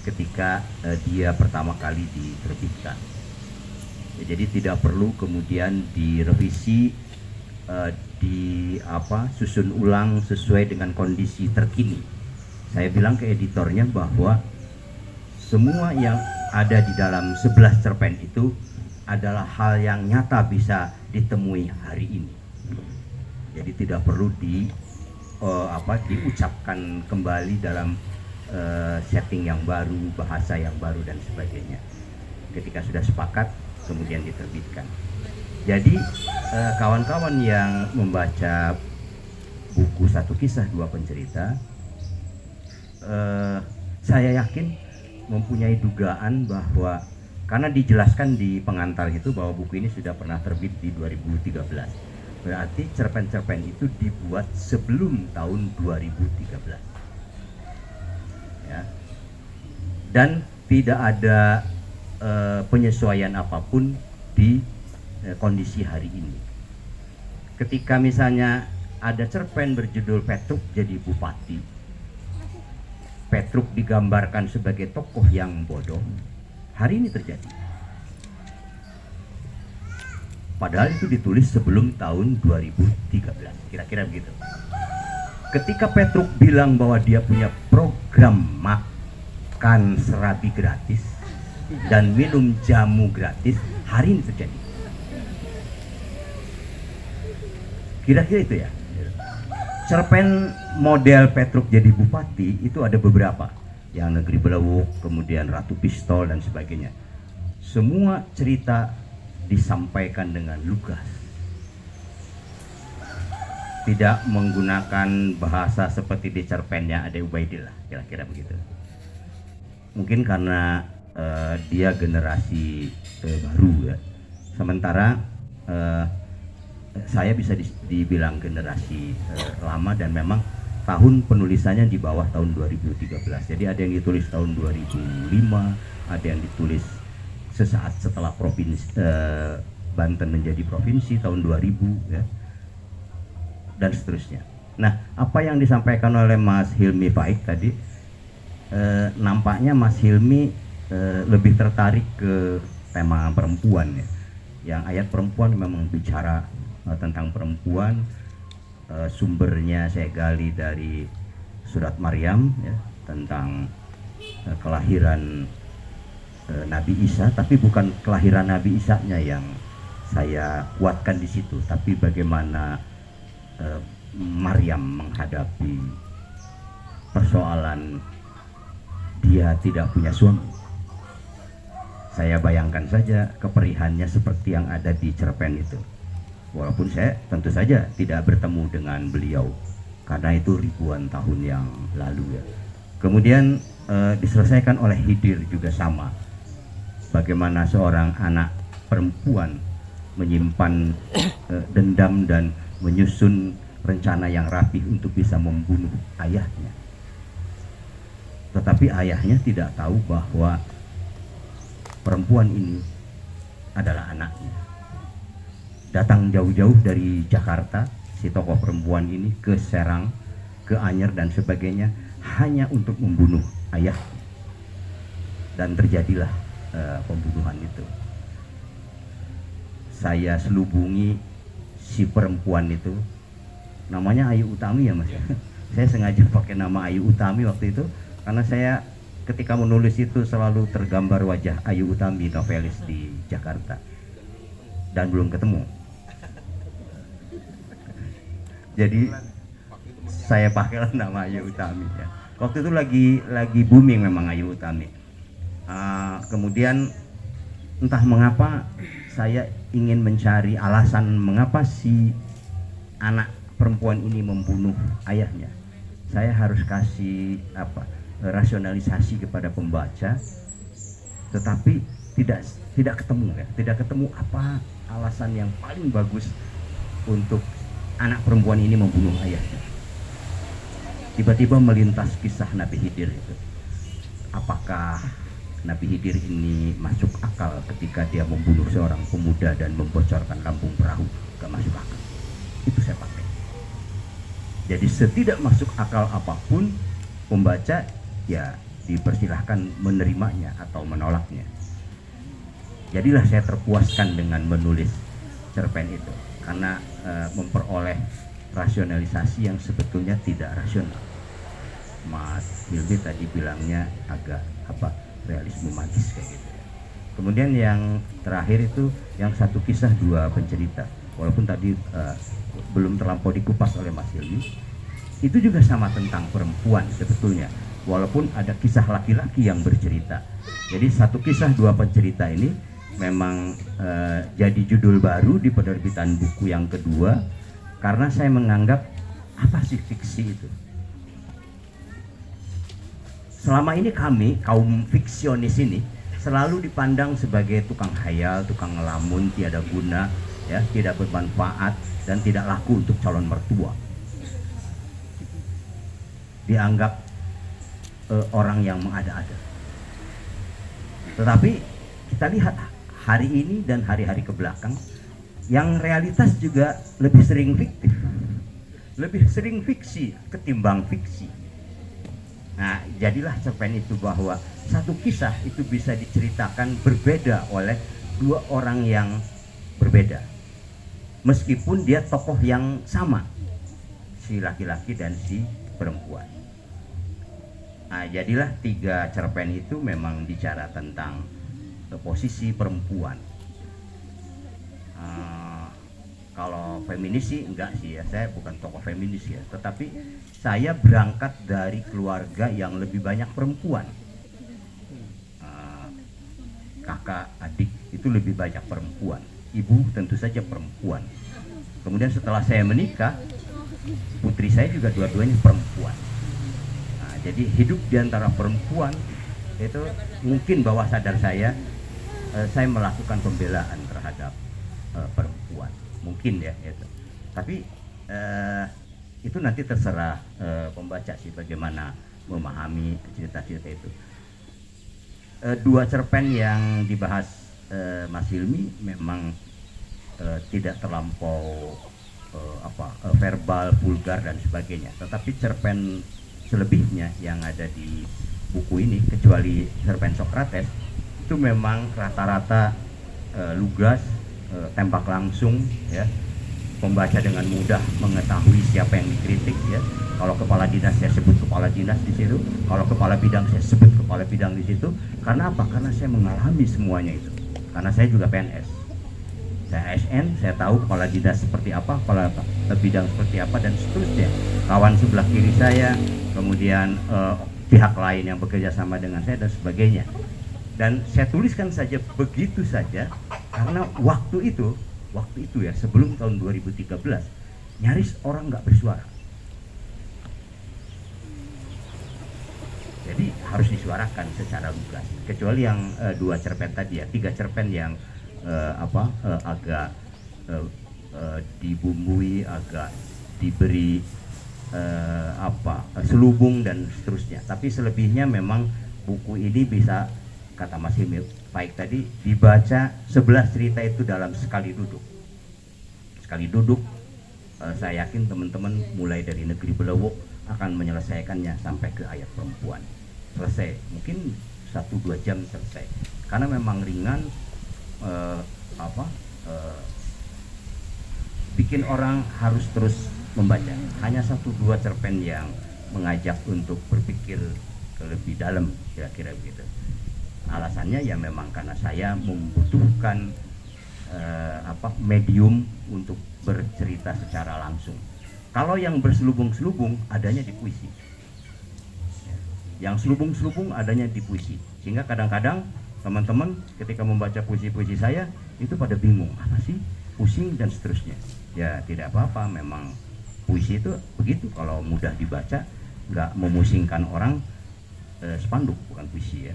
ketika dia pertama kali diterbitkan. Ya, jadi tidak perlu kemudian direvisi, susun ulang sesuai dengan kondisi terkini. Saya bilang ke editornya bahwa semua yang ada di dalam 11 cerpen itu adalah hal yang nyata bisa ditemui hari ini. Jadi tidak perlu diucapkan kembali dalam setting yang baru, bahasa yang baru dan sebagainya. Ketika sudah sepakat, kemudian diterbitkan. Jadi kawan-kawan yang membaca buku Satu Kisah Dua Pencerita, saya yakin mempunyai dugaan bahwa karena dijelaskan di pengantar itu bahwa buku ini sudah pernah terbit di 2013. Berarti cerpen-cerpen itu dibuat sebelum tahun 2013. Ya. Dan tidak ada penyesuaian apapun di kondisi hari ini. Ketika misalnya ada cerpen berjudul Petruk jadi bupati, Petruk digambarkan sebagai tokoh yang bodoh, hari ini terjadi. Padahal itu ditulis sebelum tahun 2013, kira-kira begitu. Ketika Petruk bilang bahwa dia punya program makan serabi gratis dan minum jamu gratis, hari ini terjadi. Kira-kira itu ya. Cerpen model Petruk jadi bupati itu ada beberapa, yang Negeri Belewuk, kemudian Ratu Pistol dan sebagainya. Semua cerita disampaikan dengan lugas, tidak menggunakan bahasa seperti di cerpennya Ade Ubaidillah, kira-kira begitu. Mungkin karena dia generasi baru ya, sementara saya bisa dibilang generasi lama, dan memang tahun penulisannya di bawah tahun 2013. Jadi ada yang ditulis tahun 2005, ada yang ditulis sesaat setelah Banten menjadi provinsi tahun 2000 ya, dan seterusnya. Nah, apa yang disampaikan oleh Mas Hilmi Faik tadi, nampaknya Mas Hilmi lebih tertarik ke tema perempuan ya. Yang ayat perempuan memang bicara tentang perempuan. Sumbernya saya gali dari surat Maryam ya, tentang kelahiran Nabi Isa, tapi bukan kelahiran Nabi Isa-nya yang saya kuatkan di situ, tapi bagaimana Maryam menghadapi persoalan dia tidak punya suami. Saya bayangkan saja keperihannya seperti yang ada di cerpen itu. Walaupun saya tentu saja tidak bertemu dengan beliau karena itu ribuan tahun yang lalu ya. Kemudian diselesaikan oleh Khidir juga sama. Bagaimana seorang anak perempuan menyimpan dendam dan menyusun rencana yang rapih untuk bisa membunuh ayahnya. Tetapi ayahnya tidak tahu bahwa perempuan ini adalah anaknya. Datang jauh-jauh dari Jakarta, si tokoh perempuan ini ke Serang, ke Anyer dan sebagainya, hanya untuk membunuh ayahnya. Dan terjadilah pembunuhan itu. Saya selubungi si perempuan itu, namanya Ayu Utami ya Mas. Saya sengaja pakai nama Ayu Utami waktu itu, karena saya ketika menulis itu selalu tergambar wajah Ayu Utami, novelis di Jakarta, dan belum ketemu. Jadi saya pakai nama Ayu Utami ya. Waktu itu lagi booming memang Ayu Utami. Kemudian entah mengapa saya ingin mencari alasan mengapa si anak perempuan ini membunuh ayahnya. Saya harus kasih rasionalisasi kepada pembaca, tetapi tidak ketemu ya, tidak ketemu apa alasan yang paling bagus untuk anak perempuan ini membunuh ayahnya. Tiba-tiba melintas kisah Nabi Khidir itu. Apakah Nabi Khidir ini masuk akal ketika dia membunuh seorang pemuda dan membocorkan lambung perahu? Gak masuk akal. Itu saya pakai. Jadi setidak masuk akal apapun, pembaca ya dipersilahkan menerimanya atau menolaknya. Jadilah saya terpuaskan dengan menulis cerpen itu karena memperoleh rasionalisasi yang sebetulnya tidak rasional. Mas Hilmi tadi bilangnya agak realisme magis kayak gitu. Kemudian yang terakhir itu yang satu kisah dua pencerita, walaupun tadi belum terlampau dikupas oleh Mas Hilmi, itu juga sama tentang perempuan sebetulnya, walaupun ada kisah laki-laki yang bercerita. Jadi satu kisah dua pencerita ini memang jadi judul baru di penerbitan buku yang kedua, karena saya menganggap apa sih fiksi itu? Selama ini kami, kaum fiksionis ini, selalu dipandang sebagai tukang hayal, tukang ngelamun, tiada guna, ya, tidak bermanfaat, dan tidak laku untuk calon mertua. Dianggap orang yang mengada-ada. Tetapi kita lihat hari ini dan hari-hari kebelakang, yang realitas juga lebih sering fiktif, lebih sering fiksi ketimbang fiksi. Nah, jadilah cerpen itu bahwa satu kisah itu bisa diceritakan berbeda oleh dua orang yang berbeda, meskipun dia tokoh yang sama, si laki-laki dan si perempuan. Nah, jadilah tiga cerpen itu memang bicara tentang posisi perempuan. Kalau feminis sih enggak sih ya, saya bukan tokoh feminis ya, tetapi saya berangkat dari keluarga yang lebih banyak perempuan. Kakak, adik itu lebih banyak perempuan, ibu tentu saja perempuan. Kemudian setelah saya menikah, putri saya juga dua-duanya perempuan. Nah, jadi hidup di antara perempuan itu mungkin bawah sadar saya melakukan pembelaan terhadap perempuan, mungkin ya itu. Tapi itu nanti terserah pembaca sih bagaimana memahami cerita-cerita itu. Dua cerpen yang dibahas Mas Hilmi memang tidak terlampau verbal, vulgar dan sebagainya. Tetapi cerpen selebihnya yang ada di buku ini, kecuali cerpen Sokrates, itu memang rata-rata lugas, tembak langsung, ya. Pembaca dengan mudah mengetahui siapa yang dikritik, ya. Kalau kepala dinas saya sebut kepala dinas di situ, kalau kepala bidang saya sebut kepala bidang di situ. Karena apa? Karena saya mengalami semuanya itu. Karena saya juga PNS. Saya ASN, saya tahu kepala dinas seperti apa, kepala bidang seperti apa, dan seterusnya. Kawan sebelah kiri saya, kemudian pihak lain yang bekerja sama dengan saya dan sebagainya. Dan saya tuliskan saja begitu saja karena waktu itu ya, sebelum tahun 2013 nyaris orang nggak bersuara. Jadi harus disuarakan secara lugas. Kecuali yang dua cerpen tadi ya, tiga cerpen yang agak dibumbui, agak diberi selubung dan seterusnya. Tapi selebihnya memang buku ini bisa, kata Mas Himil baik tadi, dibaca 11 cerita itu dalam sekali duduk. Saya yakin teman-teman mulai dari Negeri Belewok akan menyelesaikannya sampai ke ayat perempuan. Selesai, mungkin 1-2 jam selesai. Karena memang ringan, bikin orang harus terus membaca. Hanya 1-2 cerpen yang mengajak untuk berpikir lebih dalam, kira-kira begitu. Alasannya ya memang karena saya membutuhkan medium untuk bercerita secara langsung. Kalau yang berselubung-selubung adanya di puisi. Yang selubung-selubung adanya di puisi. Sehingga kadang-kadang teman-teman ketika membaca puisi-puisi saya itu pada bingung, apa sih? Pusing dan seterusnya. Ya tidak apa-apa, memang puisi itu begitu, kalau mudah dibaca, nggak memusingkan orang. Spanduk bukan puisi ya,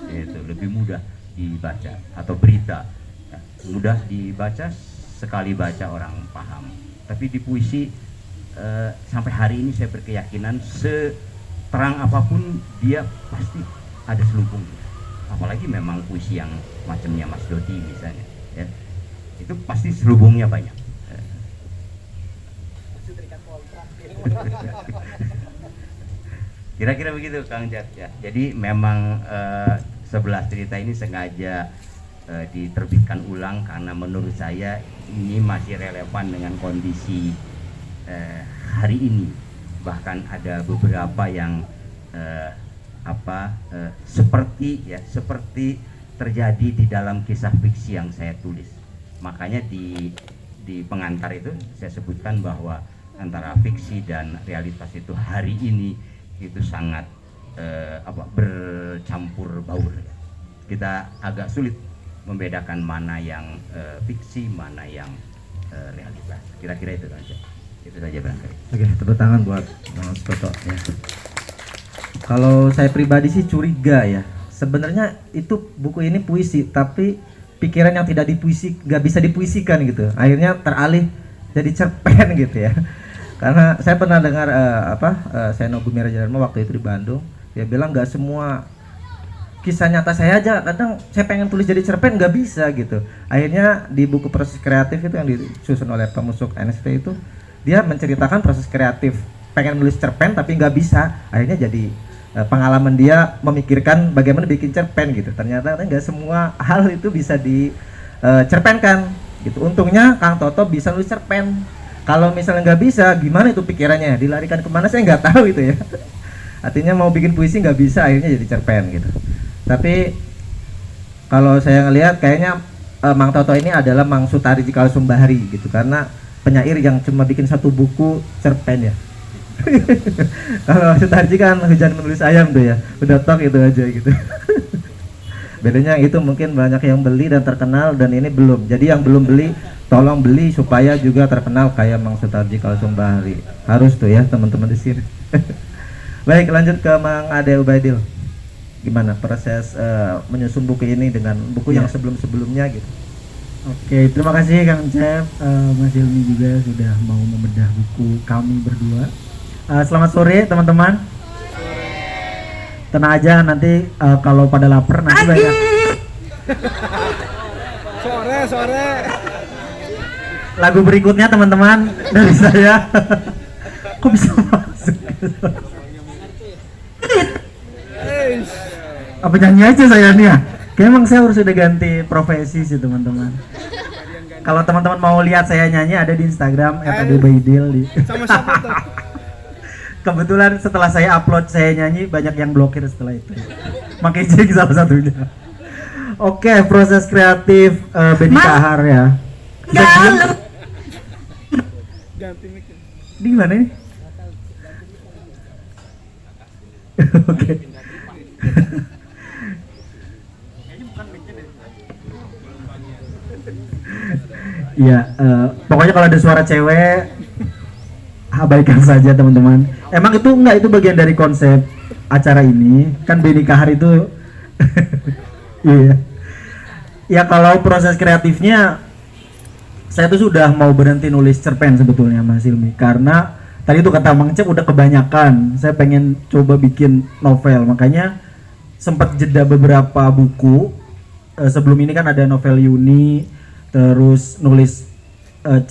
itu lebih mudah dibaca, atau berita ya, mudah dibaca, sekali baca orang paham. Tapi di puisi sampai hari ini saya berkeyakinan seterang apapun dia pasti ada selubungnya, apalagi memang puisi yang macamnya Mas Dodi misalnya ya, itu pasti selubungnya banyak. Kira-kira begitu Kang Jat ya. Jadi memang 11 cerita ini sengaja diterbitkan ulang karena menurut saya ini masih relevan dengan kondisi hari ini. Bahkan ada beberapa yang seperti terjadi di dalam kisah fiksi yang saya tulis. Makanya di pengantar itu saya sebutkan bahwa antara fiksi dan realitas itu hari ini itu sangat bercampur baur. Kita agak sulit membedakan mana yang fiksi, mana yang realitas. Kira-kira itu saja. Itu saja barangkali. Oke, tepuk tangan buat Mas Toto ya. Kalau saya pribadi sih curiga ya. Sebenarnya itu buku ini puisi, tapi pikiran yang tidak dipuisi, nggak bisa dipuisikan gitu. Akhirnya teralih jadi cerpen gitu ya. Karena saya pernah dengar Seno Gumilarjarma waktu itu di Bandung, dia bilang nggak semua kisah nyata saya aja, kadang saya pengen tulis jadi cerpen nggak bisa gitu. Akhirnya di buku proses kreatif itu yang disusun oleh pemusuk NST itu, dia menceritakan proses kreatif pengen nulis cerpen tapi nggak bisa. Akhirnya jadi pengalaman dia memikirkan bagaimana bikin cerpen gitu. Ternyata nggak semua hal itu bisa dicerpenkan gitu. Untungnya Kang Toto bisa nulis cerpen. Kalau misalnya nggak bisa, gimana itu pikirannya? Dilarikan kemana saya nggak tahu itu ya. Artinya mau bikin puisi nggak bisa, akhirnya jadi cerpen gitu. Tapi kalau saya ngelihat kayaknya Mang Toto ini adalah Mang Sutarji Kalsumbahri gitu, karena penyair yang cuma bikin satu buku cerpen ya. Kalau Sutarji kan hujan menulis ayam tuh ya, udah tok itu aja gitu. Bedanya itu mungkin banyak yang beli dan terkenal, dan ini belum. Jadi yang belum beli tolong beli supaya juga terkenal kayak Mang Sutarji Kalsumbahri. Harus tuh ya teman-teman di sini. Baik, lanjut ke Mang Ade Ubaidil. Gimana proses menyusun buku ini dengan buku yang sebelum-sebelumnya gitu? Oke, terima kasih Kang Cep, Mas Hilmi juga sudah mau membedah buku kami berdua. Selamat sore teman-teman. Tenang aja, nanti kalau pada lapar nanti banyak. Sore. Lagu berikutnya teman-teman dari saya. Kok bisa masuk? Apa nyanyi aja saya nih ya? Kayaknya emang saya harus udah ganti profesi sih teman-teman. Kalau teman-teman mau lihat saya nyanyi ada di Instagram @adebaidil. Sama-sama tuh. Kebetulan setelah saya upload saya nyanyi banyak yang blokir setelah itu. Makanya jadi salah satunya. Oke, proses kreatif Benny Kahar ya. Ganti mic. Di mana nih? Oke. Iya, pokoknya kalau ada suara cewek abaikan saja teman-teman. Emang itu enggak, itu bagian dari konsep acara ini. Kan Benny Kahar itu iya. Ya kalau proses kreatifnya saya tuh sudah mau berhenti nulis cerpen sebetulnya Mas Hilmi, karena tadi itu kata Mang Cep udah kebanyakan. Saya pengen coba bikin novel, makanya sempat jeda beberapa buku. Sebelum ini kan ada novel Yuni, terus nulis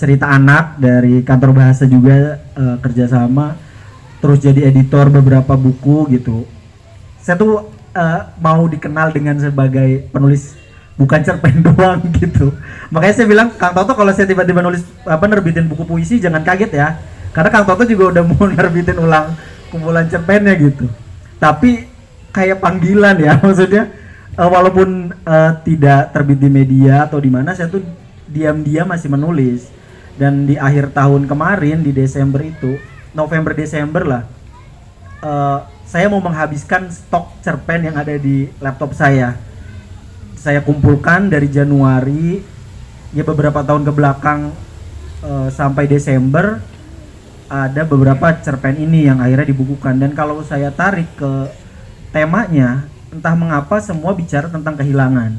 cerita anak dari kantor bahasa juga, kerjasama, terus jadi editor beberapa buku gitu. Saya tuh mau dikenal dengan sebagai penulis bukan cerpen doang gitu. Makanya saya bilang Kang Toto kalau saya tiba-tiba nulis nerbitin buku puisi jangan kaget ya, karena Kang Toto juga udah mau nerbitin ulang kumpulan cerpennya gitu. Tapi kayak panggilan ya, maksudnya walaupun tidak terbit di media atau di mana, saya tuh diam-diam masih menulis. Dan di akhir tahun kemarin di Desember itu, November Desember lah, saya mau menghabiskan stok cerpen yang ada di laptop saya. Saya kumpulkan dari Januari ya beberapa tahun ke belakang sampai Desember, ada beberapa cerpen ini yang akhirnya dibukukan. Dan kalau saya tarik ke temanya, entah mengapa semua bicara tentang kehilangan.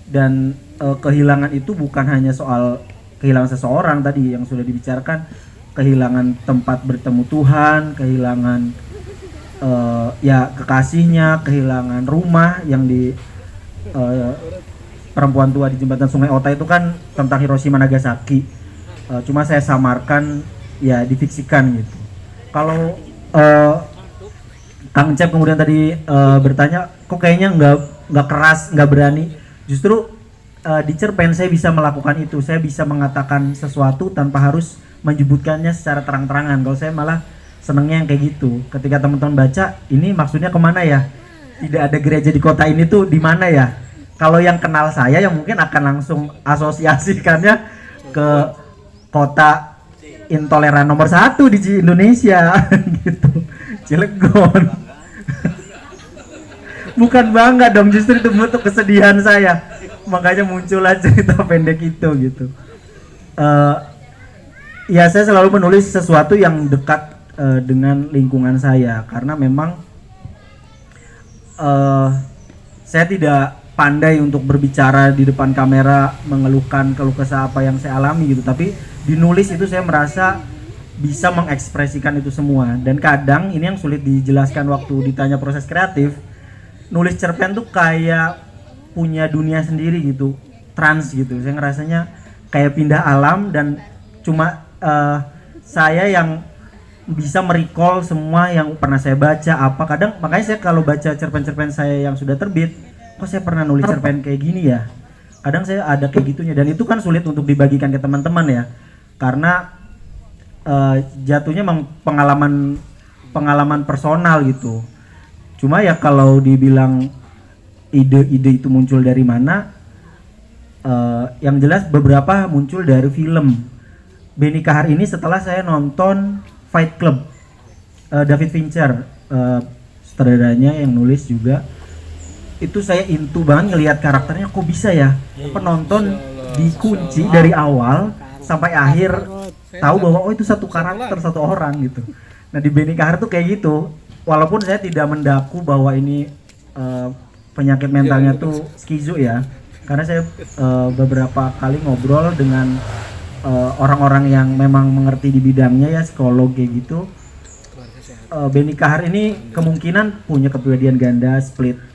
Dan kehilangan itu bukan hanya soal kehilangan seseorang tadi yang sudah dibicarakan, kehilangan tempat bertemu Tuhan, kehilangan ya kekasihnya, kehilangan rumah yang di perempuan tua di jembatan Sungai Ota itu kan tentang Hiroshima Nagasaki. Cuma saya samarkan ya, difiksikan gitu. Kalau Kang Cep kemudian tadi bertanya, kok kayaknya nggak keras, nggak berani. Justru di cerpen saya bisa melakukan itu. Saya bisa mengatakan sesuatu tanpa harus menyebutkannya secara terang-terangan. Kalau saya malah senengnya yang kayak gitu. Ketika teman-teman baca, ini maksudnya kemana ya? Tidak ada gereja di kota ini tuh di mana ya? Kalau yang kenal saya, yang mungkin akan langsung asosiasikannya ke kota intoleran nomor 1 di Indonesia, gitu, Cilegon. Bukan bangga dong, justru itu bentuk kesedihan saya. Makanya muncullah cerita pendek itu, gitu. Ya saya selalu menulis sesuatu yang dekat dengan lingkungan saya, karena memang saya tidak pandai untuk berbicara di depan kamera mengeluhkan keluh kesah apa yang saya alami gitu, tapi di nulis itu saya merasa bisa mengekspresikan itu semua. Dan kadang ini yang sulit dijelaskan waktu ditanya proses kreatif. Nulis cerpen tuh kayak punya dunia sendiri gitu, trans gitu. Saya ngerasanya kayak pindah alam dan cuma saya yang bisa merecall semua yang pernah saya baca apa. Kadang makanya saya kalau baca cerpen-cerpen saya yang sudah terbit, kok saya pernah nulis cerpen kayak gini ya. Kadang saya ada kayak gitunya, dan itu kan sulit untuk dibagikan ke teman-teman ya, karena jatuhnya memang pengalaman personal gitu. Cuma ya kalau dibilang ide-ide itu muncul dari mana, yang jelas beberapa muncul dari film Benny Kahar ini setelah saya nonton Fight Club, David Fincher, sutradaranya yang nulis juga. Itu saya into banget ngelihat karakternya, kok bisa ya penonton dikunci dari awal sampai akhir tahu bahwa oh itu satu karakter, satu orang gitu. Nah di Benny Kahar tuh kayak gitu, walaupun saya tidak mendaku bahwa ini penyakit mentalnya tuh skizo ya, karena saya beberapa kali ngobrol dengan orang-orang yang memang mengerti di bidangnya ya, psikolog kayak gitu. Benny Kahar ini kemungkinan punya kepribadian ganda, split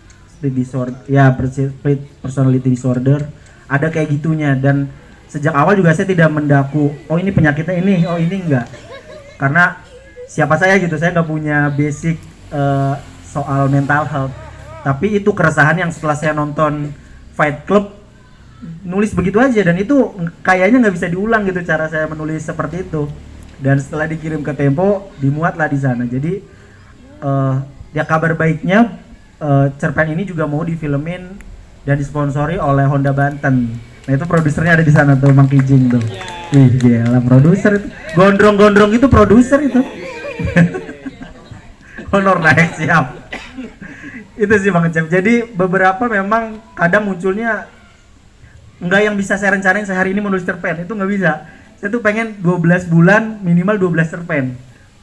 disorder, ya split personality disorder, ada kayak gitunya. Dan sejak awal juga saya tidak mendaku, oh ini penyakitnya ini, oh ini enggak, karena siapa saya gitu, saya nggak punya basic soal mental health. Tapi itu keresahan yang setelah saya nonton Fight Club nulis begitu aja, dan itu kayaknya nggak bisa diulang gitu cara saya menulis seperti itu. Dan setelah dikirim ke Tempo, dimuatlah di sana. Jadi ya kabar baiknya cerpen ini juga mau difilmin dan disponsori oleh Honda Banten. Nah itu produsernya ada di sana tuh, Mang Kijing tuh. Ih gila, produser itu. Gondrong-gondrong itu produser itu. Honor naik, siap. Itu sih Bang Cep. Jadi beberapa memang kadang munculnya enggak yang bisa saya rencanain sehari ini menulis cerpen, itu nggak bisa. Saya tuh pengen 12 bulan minimal 12 cerpen.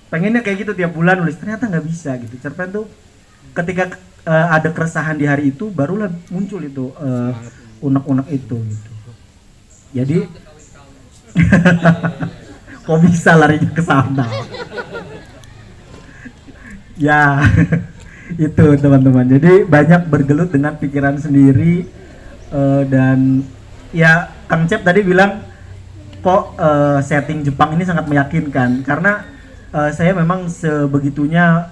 Pengennya kayak gitu tiap bulan nulis, ternyata nggak bisa gitu. Cerpen tuh ketika ada keresahan di hari itu barulah muncul itu unek-unek itu gitu. Jadi kok bisa larinya ke sana? Ya itu teman-teman. Jadi banyak bergelut dengan pikiran sendiri, dan ya Kang Cep tadi bilang kok setting Jepang ini sangat meyakinkan, karena saya memang sebegitunya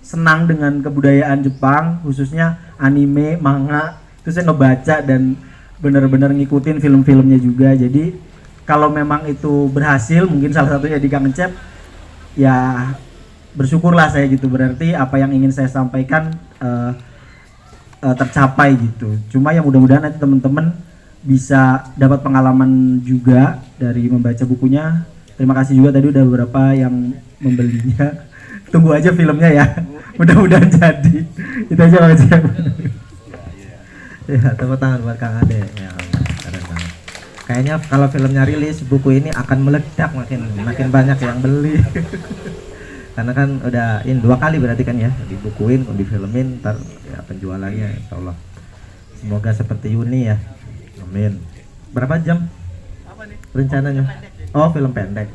senang dengan kebudayaan Jepang, khususnya anime, manga. Itu saya ngebaca dan benar-benar ngikutin film-filmnya juga. Jadi kalau memang itu berhasil, mungkin salah satunya di Kang Cep, ya bersyukurlah saya gitu. Berarti apa yang ingin saya sampaikan tercapai gitu. Cuma ya mudah-mudahan nanti teman-teman bisa dapat pengalaman juga dari membaca bukunya. Terima kasih juga tadi udah beberapa yang membelinya. Tunggu aja filmnya ya. Mudah-mudahan jadi. Itu aja Bang Cep. Ya, tepuk tangan buat Kang Ade. Ya, keren banget. Kayaknya kalau filmnya rilis, buku ini akan meledak, makin banyak yang beli. Karena kan udah ini 2 kali berarti kan ya, dibukuin, difilmin, ntar ya penjualannya insyaallah. Semoga seperti Yuni ya. Amin. Berapa jam? Apa nih? Rencananya? Oh, film pendek.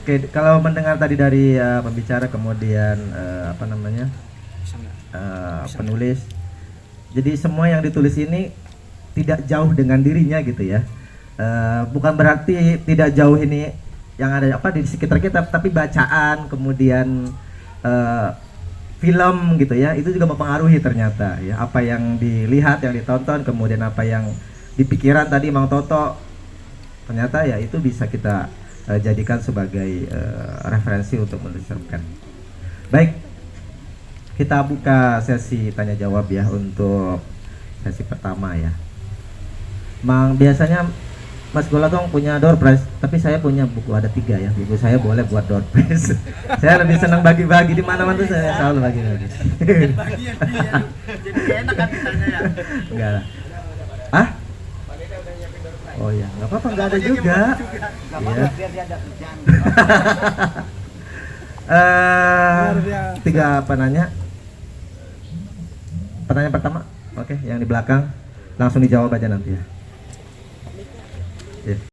Oke, kalau mendengar tadi dari pembicara, kemudian penulis, jadi semua yang ditulis ini tidak jauh dengan dirinya gitu ya. Bukan berarti tidak jauh ini yang ada apa di sekitar kita, tapi bacaan kemudian film gitu ya, itu juga mempengaruhi ternyata ya, apa yang dilihat, yang ditonton, kemudian apa yang di pikiran tadi Mang Toto, ternyata ya itu bisa kita jadikan sebagai referensi untuk meneruskan. Baik, kita buka sesi tanya jawab ya untuk sesi pertama ya. Mang, biasanya Mas Golatong punya door prize, tapi saya punya buku ada 3 ya. Buku saya boleh buat door prize. Saya lebih senang bagi-bagi, di mana-mana tuh saya selalu bagi-bagi. Jadi enak kan ditanya ya. Enggak lah. Ah? Oh iya, nggak apa-apa, nggak ada juga. Iya. Biar dia ada kerjaan. Tiga penanya. Pertanyaan pertama, oke, yang di belakang langsung dijawab aja nanti ya. Iya.